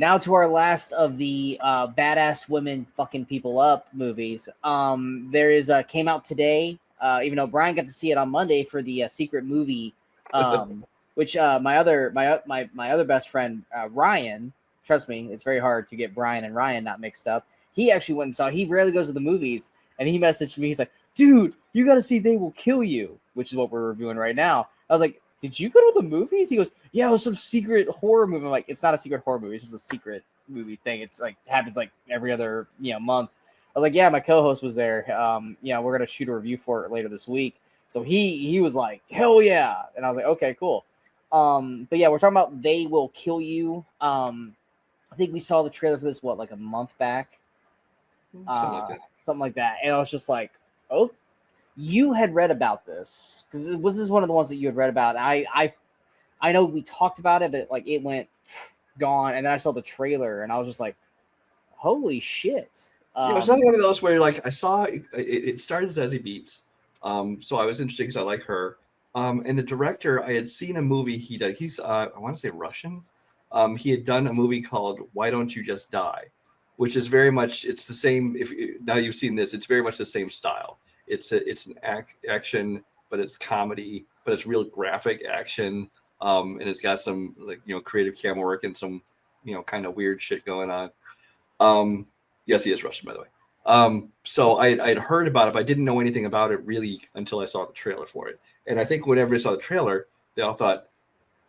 now to our last of the badass women fucking people up movies. There is came out today. Even though Brian got to see it on Monday for the secret movie, which my other best friend Ryan. Trust me, it's very hard to get Brian and Ryan not mixed up. He actually went and saw. He rarely goes to the movies, and he messaged me. He's like, "Dude, you got to see They Will Kill You," which is what we're reviewing right now. I was like, "Did you go to the movies?" He goes, "Yeah, it was some secret horror movie." I'm like, "It's not a secret horror movie. It's just a secret movie thing. It's like happens like every other month." I was like, "Yeah, my co-host was there. We're gonna shoot a review for it later this week." So he was like, "Hell yeah!" And I was like, "Okay, cool." But yeah, we're talking about They Will Kill You. I think we saw the trailer for this like a month back, something like that. And I was just like, "Oh, you had read about this because this is one of the ones that you had read about." And I know we talked about it, but like it went gone, and then I saw the trailer, and I was just like, "Holy shit!" It's another one of those where like I saw it started as Zazie Beetz, so I was interested because I like her. And the director, I had seen a movie he did. He's I want to say Russian. He had done a movie called Why Don't You Just Die, which is very much, it's the same. Now you've seen this, it's very much the same style. It's an action, but it's comedy, but it's real graphic action, and it's got some creative camera work and some kind of weird shit going on. Yes, he is Russian, by the way. So I'd heard about it, but I didn't know anything about it really until I saw the trailer for it. And I think whenever I saw the trailer, they all thought,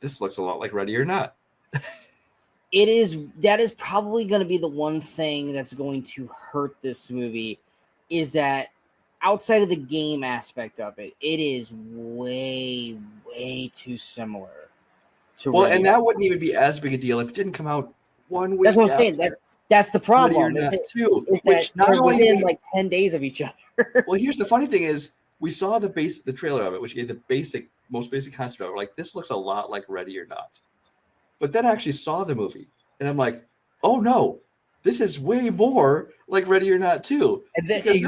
this looks a lot like Ready or Not. That is probably going to be the one thing that's going to hurt this movie, is that outside of the game aspect of it, it is way, way too similar to Ready. And that wouldn't even be as big a deal if it didn't come out 1 week. That's what I'm saying. That's the problem. Which not only within like 10 days of each other. Well, here's the funny thing is we saw the trailer of it, which gave the most basic concept of it. We're like, this looks a lot like Ready or Not. But then I actually saw the movie, and I'm like, oh no, this is way more like Ready or Not too. Because you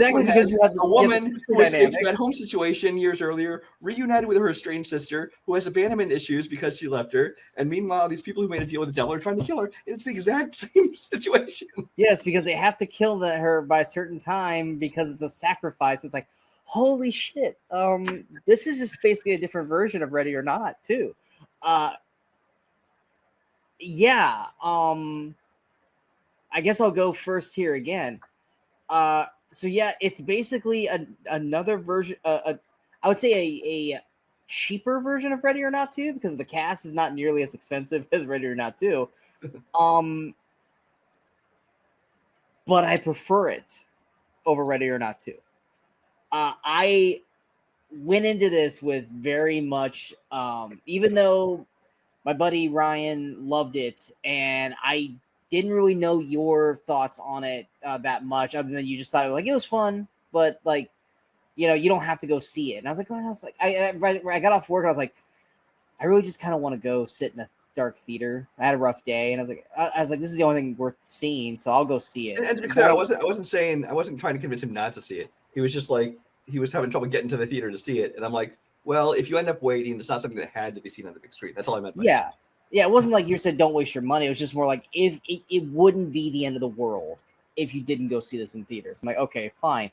have a woman who escaped that home situation years earlier, reunited with her estranged sister, who has abandonment issues because she left her. And meanwhile, these people who made a deal with the devil are trying to kill her. It's the exact same situation. Yes, because they have to kill her by a certain time because it's a sacrifice. It's like, holy shit. This is just basically a different version of Ready or Not too. I guess I'll go first here again. So yeah, it's basically another version. I would say a cheaper version of Ready or Not 2 because the cast is not nearly as expensive as Ready or Not 2. But I prefer it over Ready or Not 2. I went into this with very much, even though my buddy Ryan loved it, and I didn't really know your thoughts on it that much, other than you just thought it was fun, but like, you don't have to go see it. And I was like, I got off work and I was like, I really just kind of want to go sit in a dark theater. I had a rough day, and I was like, this is the only thing worth seeing, so I'll go see it. And to be clear, I wasn't trying to convince him not to see it. He was just like, he was having trouble getting to the theater to see it, and I'm like, well, if you end up waiting, it's not something that had to be seen on the big screen. That's all I meant. Yeah. It wasn't like you said, don't waste your money. It was just more like, if it wouldn't be the end of the world if you didn't go see this in theaters. I'm like, okay, fine.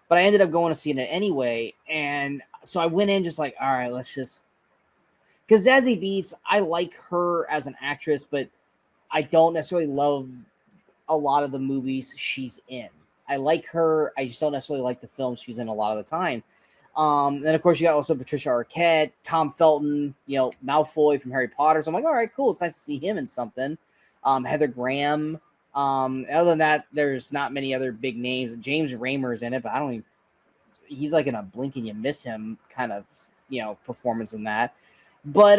But I ended up going to see it anyway. And so I went in just like, all right, let's just, because Zazie Beetz, I like her as an actress, but I don't necessarily love a lot of the movies she's in. I like her. I just don't necessarily like the films she's in a lot of the time. Then of course you got also Patricia Arquette, Tom Felton, Malfoy from Harry Potter. So I'm like, all right, cool. It's nice to see him in something. Heather Graham. Other than that, there's not many other big names. James Raymer's in it, but he's like in a blink and you miss him kind of, performance in that. But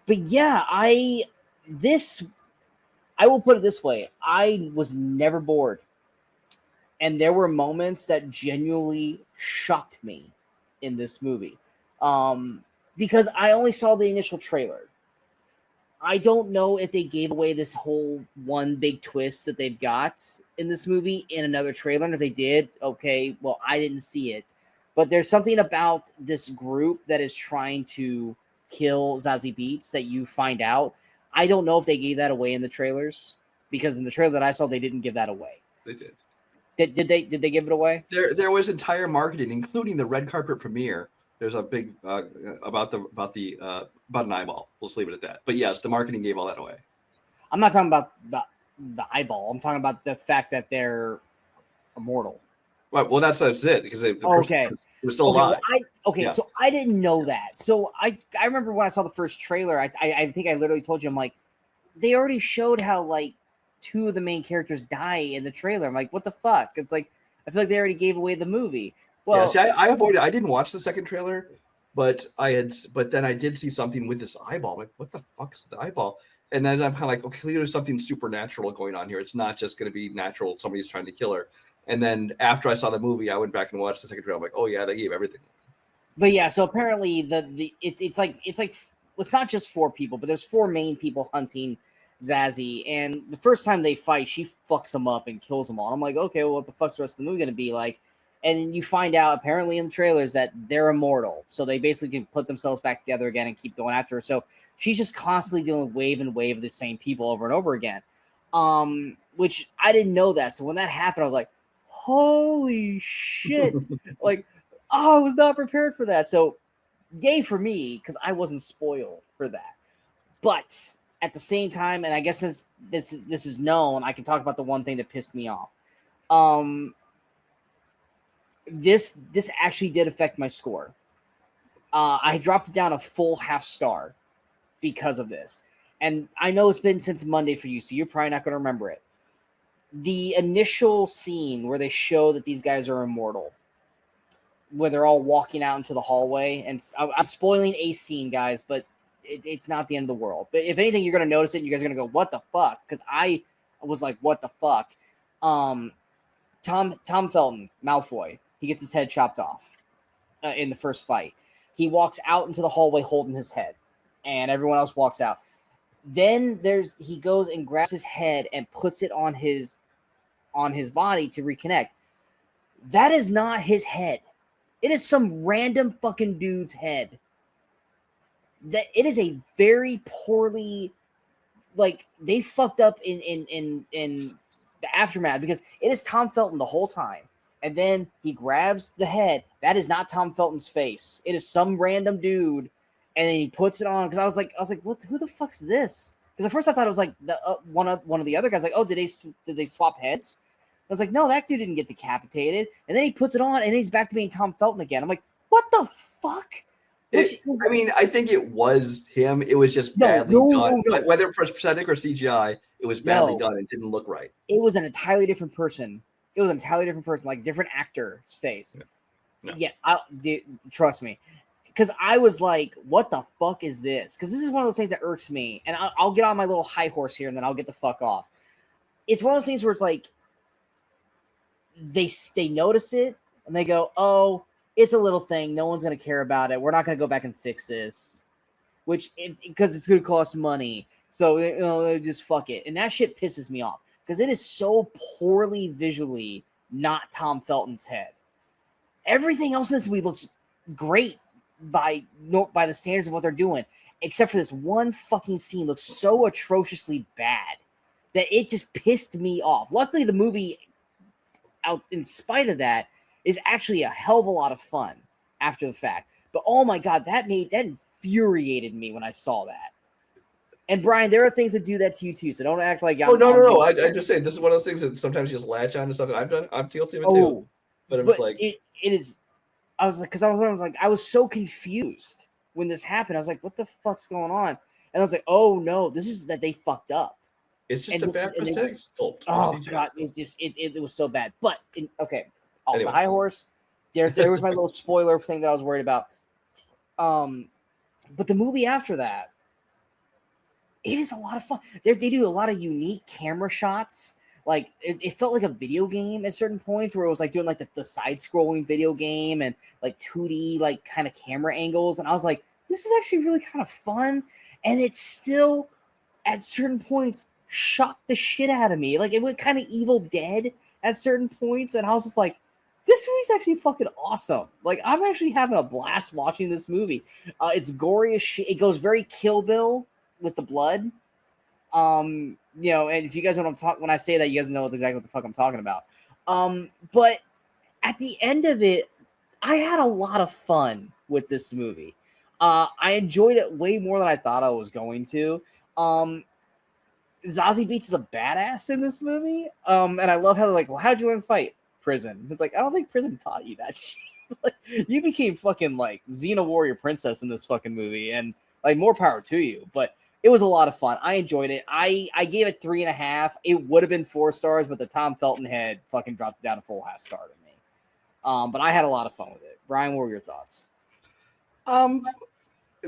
yeah, I will put it this way. I was never bored. And there were moments that genuinely shocked me in this movie because I only saw the initial trailer. I don't know if they gave away this whole one big twist that they've got in this movie in another trailer. And if they did, okay, well, I didn't see it. But there's something about this group that is trying to kill Zazie Beetz that you find out. I don't know if they gave that away in the trailers, because in the trailer that I saw, they didn't give that away. They did. Did they give it away? There was entire marketing, including the red carpet premiere. There's a big about an eyeball. We'll just leave it at that. But yes, the marketing gave all that away. I'm not talking about the eyeball. I'm talking about the fact that they're immortal. Right. Well, that's it, because the person was still alive. Well, so I didn't know that. So I remember when I saw the first trailer, I think I literally told you, I'm like, they already showed how like 2 of the main characters die in the trailer. I'm like, what the fuck? It's like, I feel like they already gave away the movie. Well, yeah, see, I avoided. I didn't watch the second trailer, but then I did see something with this eyeball. I'm like, what the fuck is the eyeball? And then I'm kind of like, okay, clearly there's something supernatural going on here. It's not just going to be natural. Somebody's trying to kill her. And then after I saw the movie, I went back and watched the second trailer. I'm like, oh yeah, they gave everything. But yeah, so apparently it's not just 4 people, but there's 4 main people hunting Zazie, and the first time they fight, she fucks them up and kills them all. And I'm like, okay, well, what the fuck's the rest of the movie gonna be like? And then you find out apparently in the trailers that they're immortal, so they basically can put themselves back together again and keep going after her. So she's just constantly doing wave and wave of the same people over and over again, which I didn't know that. So when that happened, I was like, holy shit. Like, I was not prepared for that. So yay for me, because I wasn't spoiled for that. But at the same time, and I guess this is known, I can talk about the one thing that pissed me off. This actually did affect my score. I dropped it down a full half star because of this. And I know it's been since Monday for you, so you're probably not going to remember it. The initial scene where they show that these guys are immortal, where they're all walking out into the hallway, and I'm spoiling a scene, guys, but it's not the end of the world. But if anything, you're going to notice it, and you guys are going to go, what the fuck? Because I was like, what the fuck? Tom Felton, Malfoy, he gets his head chopped off in the first fight. He walks out into the hallway holding his head, and everyone else walks out. Then he goes and grabs his head and puts it on his body to reconnect. That is not his head. It is some random fucking dude's head. That it is a very poorly, like, they fucked up in the aftermath, because it is Tom Felton the whole time. And then he grabs the head. That is not Tom Felton's face. It is some random dude. And then he puts it on, because I was like, what? Who the fuck's this? Because at first I thought it was like one of the other guys. Like, oh, did they swap heads? I was like, no, that dude didn't get decapitated. And then he puts it on, and he's back to being Tom Felton again. I'm like, what the fuck? I think it was him. It was just badly done. No. Whether it was prosthetic or CGI, it was badly done and didn't look right. It was an entirely different person. Like different actor's face. Dude, trust me. Because I was like, what the fuck is this? Because this is one of those things that irks me. And I'll get on my little high horse here, and then I'll get the fuck off. It's one of those things where it's like, they notice it, and they go, oh, it's a little thing. No one's going to care about it. We're not going to go back and fix this. Because it's going to cost money. So, just fuck it. And that shit pisses me off. Because it is so poorly visually not Tom Felton's head. Everything else in this movie looks great by the standards of what they're doing, except for this one fucking scene looks so atrociously bad that it just pissed me off. Luckily, the movie, out in spite of that, is actually a hell of a lot of fun after the fact. But oh my god, that infuriated me when I saw that. And Brian, there are things that do that to you too, so don't act like no. I just say this is one of those things that sometimes you just latch on to stuff that I've done. I'm guilty of it too. But I'm just like, it is. I was like, because I was so confused when this happened. I was like, what the fuck's going on? And I was like, oh no, this is that they fucked up. It's just a bad prosthetic sculpt. Oh god, it was so bad. But off the high horse. There was my little spoiler thing that I was worried about. But the movie after that, it is a lot of fun. They do a lot of unique camera shots. Like it felt like a video game at certain points, where it was like doing like the side-scrolling video game and like 2D like kind of camera angles. And I was like, this is actually really kind of fun. And it still, at certain points, shocked the shit out of me. Like it went kind of Evil Dead at certain points, and I was just like, this movie's actually fucking awesome. Like I'm actually having a blast watching this movie. It's gory as shit. It goes very Kill Bill with the blood. You know, and if you guys know what I'm talking, when I say that, you guys know exactly what the fuck I'm talking about. But at the end of it, I had a lot of fun with this movie. I enjoyed it way more than I thought I was going to. Zazie Beetz is a badass in this movie. And I love how they're like, well, how'd you learn to fight? Prison. It's like, I don't think prison taught you that shit. Like, you became fucking like Xena Warrior Princess in this fucking movie, and like more power to you. But it was a lot of fun. I enjoyed it. I gave it 3.5. It would have been 4 stars, but the Tom Felton head fucking dropped it down a full half star to me. But I had a lot of fun with it. Brian, what were your thoughts?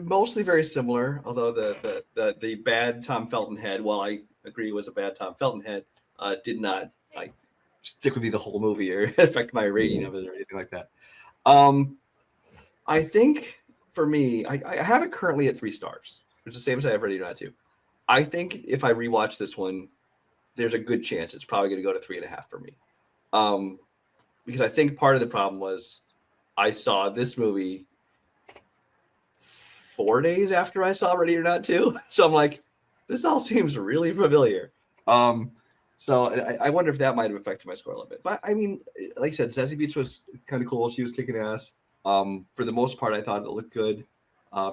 Mostly very similar, although the bad Tom Felton head, while I agree was a bad Tom Felton head, did not like stick with me the whole movie or affect my rating of it or anything like that. I think for me, I have it currently at 3 stars, which is the same as I have Ready or Not To. I think if I rewatch this one, there's a good chance it's probably going to go to 3.5 for me. Because I think part of the problem was I saw this movie 4 days after I saw Ready or Not To. So I'm like, this all seems really familiar. So I wonder if that might have affected my score a little bit. But I mean, like I said, Zazie Beetz was kind of cool. She was kicking ass. For the most part, I thought it looked good.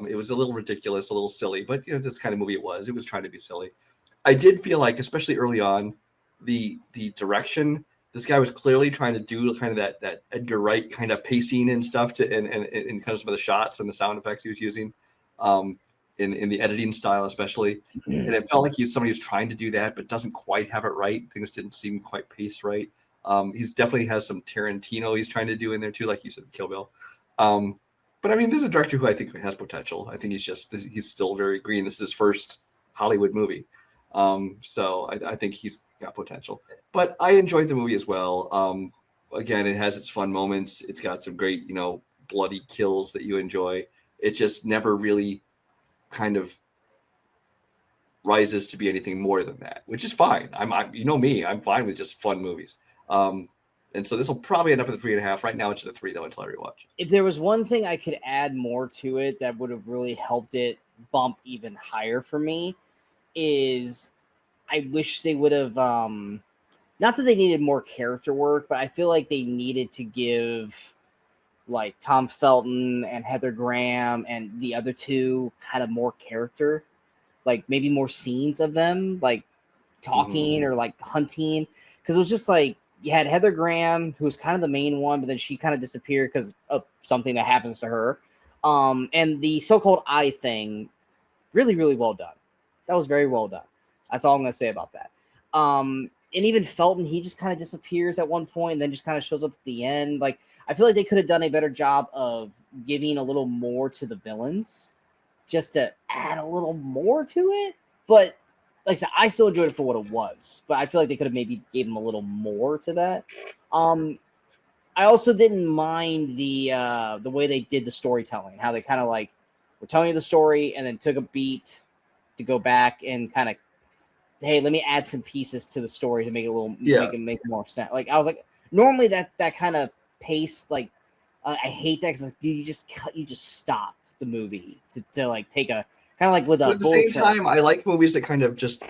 It was a little ridiculous, a little silly, but you know, that's kind of movie it was. It was trying to be silly. I did feel like, especially early on, the direction, this guy was clearly trying to do kind of that Edgar Wright kind of pacing and stuff to and kind of some of the shots and the sound effects he was using. In the editing style, especially. And it felt like somebody who's trying to do that, but doesn't quite have it right. Things didn't seem quite paced right. He's definitely has some Tarantino he's trying to do in there too, like you said, Kill Bill. But I mean, this is a director who I think has potential. I think he's still very green. This is his first Hollywood movie. So I think he's got potential. But I enjoyed the movie as well. Again, it has its fun moments. It's got some great, you know, bloody kills that you enjoy. It just never really kind of rises to be anything more than that, which is fine. I'm you know me, I'm fine with just fun movies. And so this will probably end up at 3.5. Right now it's at a 3 though until I rewatch. If there was one thing I could add more to it that would have really helped it bump even higher for me, is I wish they would have not that they needed more character work, but I feel like they needed to give like Tom Felton and Heather Graham and the other two kind of more character, like maybe more scenes of them like talking or like hunting, because it was just like you had Heather Graham, who was kind of the main one, but then she kind of disappeared because of something that happens to her. And the so-called eye thing, really, really well done. That was very well done. That's all I'm going to say about that. And even Felton, he just kind of disappears at one point and then just kind of shows up at the end. Like, I feel like they could have done a better job of giving a little more to the villains just to add a little more to it. But like I said, I still enjoyed it for what it was, but I feel like they could have maybe gave them a little more to that. I also didn't mind the way they did the storytelling, how they kind of like were telling you the story and then took a beat to go back and kind of, hey, let me add some pieces to the story to make it a little make more sense. Like I was like, normally that kind of pace, like I hate that because like, dude, you just stopped the movie to like take a kind of like with a. But at the same time, I like movies that kind of just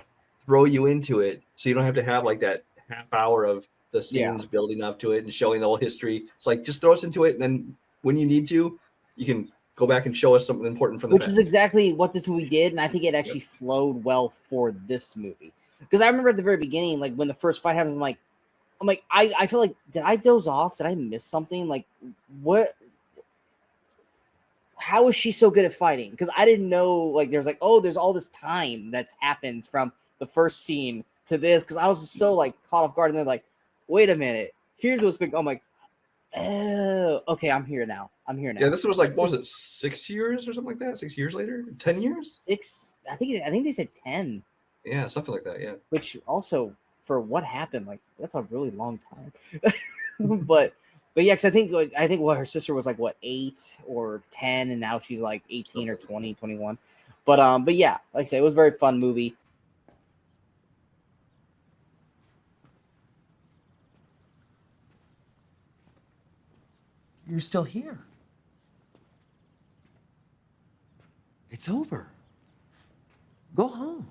throw you into it, so you don't have to have like that half hour of the scenes building up to it and showing the whole history. It's like just throw us into it, and then when you need to, you can go back and show us something important from the which is exactly what this movie did, and I think it actually flowed well for this movie. Because I remember at the very beginning, like when the first fight happens, I'm like, I feel like, did I doze off? Did I miss something? Like, what? How is she so good at fighting? Because I didn't know, like, there's like, oh, there's all this time that's happens from the first scene to this. Because I was just so like caught off guard, and they're like, wait a minute, here's what's been. I'm like, oh, okay, I'm here now. Yeah, this was like, what was it, 6 years or something like that? 6 years later, 10 years? 6. I think they said 10. Yeah, something like that. Yeah. Which also, for what happened, like that's a really long time. but yeah, because I think what her sister was like, what, 8 or 10, and now she's like 18 or 20, 21. But yeah, like I say, it was a very fun movie. You're still here. It's over. Go home.